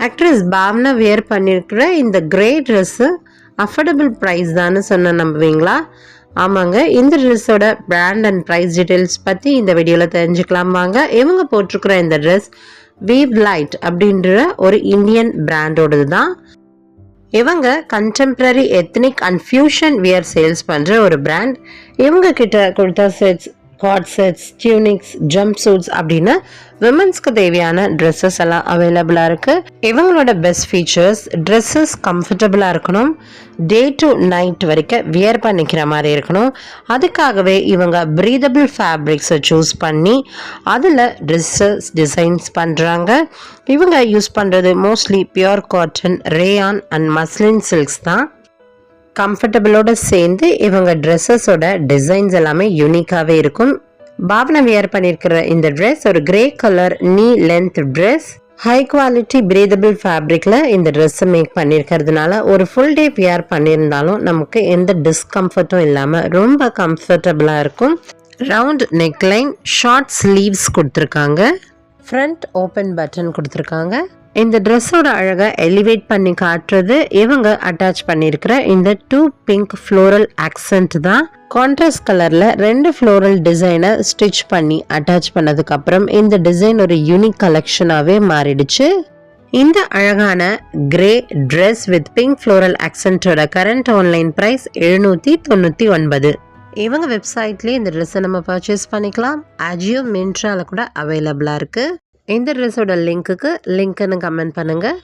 Actress Bhavana wear பண்ணியிருக்கிற இந்த grey dress affordable price தான்னு சொன்ன நம்புவீங்களா? ஆமாங்க. இந்த ட்ரெஸ்ஸோட பிராண்ட் அண்ட் ப்ரைஸ் டீட்டெயில்ஸ் பற்றி இந்த வீடியோவில் தெரிஞ்சுக்கலாம் வாங்க. இவங்க போட்டிருக்கிற இந்த ட்ரெஸ் வீவ் லைட் அப்படின்ற ஒரு இந்தியன் பிராண்டோடது தான். இவங்க contemporary ethnic and fusion wear sales பண்ணுற ஒரு பிராண்ட். இவங்க கிட்ட kurta sets, co-ord sets, tunics, jumpsuits அப்படின்னு விமன்ஸ்க்கு தேவையான ட்ரெஸ்ஸஸ் எல்லாம் அவைலபிளாக இருக்குது. இவங்களோட பெஸ்ட் ஃபீச்சர்ஸ் ட்ரெஸ்ஸஸ் கம்ஃபர்டபுளாக இருக்கணும், டே டு நைட் வரைக்கும் வியர் பண்ணிக்கிற மாதிரி இருக்கணும். அதுக்காகவே இவங்க ப்ரீதபிள் ஃபேப்ரிக்ஸை சூஸ் பண்ணி அதில் ட்ரெஸ்ஸஸ் டிசைன்ஸ் பண்ணுறாங்க. இவங்க யூஸ் பண்ணுறது mostly pure cotton, rayon and muslin silks தான். கம்ஃபர்டபுளோடு சேர்ந்து இவங்க ட்ரெஸ்ஸஸோட டிசைன்ஸ் எல்லாமே யூனிக்காகவே இருக்கும். பாவனா வியர் பண்ணியிருக்கிற இந்த ட்ரெஸ் ஒரு grey colour knee length dress. High quality breathable ஃபேப்ரிக்கில் இந்த ட்ரெஸ்ஸை மேக் பண்ணியிருக்கிறதுனால ஒரு ஃபுல் டே வியர் பண்ணியிருந்தாலும் நமக்கு எந்த டிஸ்கம்ஃபர்ட்டும் இல்லாமல் ரொம்ப கம்ஃபர்டபுளாக இருக்கும். ரவுண்ட் நெக்லைன், ஷார்ட் ஸ்லீவ்ஸ் கொடுத்துருக்காங்க, ஃப்ரண்ட் ஓப்பன் பட்டன் கொடுத்துருக்காங்க. இந்த ட்ரெஸ்ஸோட அழகை எலிவேட் பண்ணி காட்டுறது இவங்க அட்டாச் பண்ணியிருக்கிற இந்த 2 பிங்க் ஃப்ளோரல் ஆக்சென்ட் தான். கான்ட்ராஸ்ட் கலரில் 2 ஃப்ளோரல் டிசைனை ஸ்டிச் பண்ணி அட்டாச் பண்ணதுக்கப்புறம் இந்த டிசைன் ஒரு யூனிக் கலெக்ஷனாகவே மாறிடுச்சு. இந்த அழகான grey dress with pink floral ஆக்சென்ட்டோட கரண்ட் ஆன்லைன் ப்ரைஸ் 799. இவங்க வெப்சைட்லேயே இந்த ட்ரெஸ்ஸை நம்ம பர்ச்சேஸ் பண்ணிக்கலாம். அஜியோ, மின்ட்ராவில் கூட அவைலபிளாக இருக்குது. இந்த ட்ரெஸ்ஸோட லிங்க்குன்னு கமெண்ட் பண்ணுங்கள்.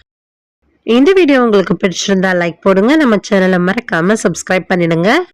இந்த வீடியோ உங்களுக்கு பிடிச்சிருந்தா லைக் போடுங்க. நம்ம சேனலை மறக்காமல் சப்ஸ்கிரைப் பண்ணிடுங்க.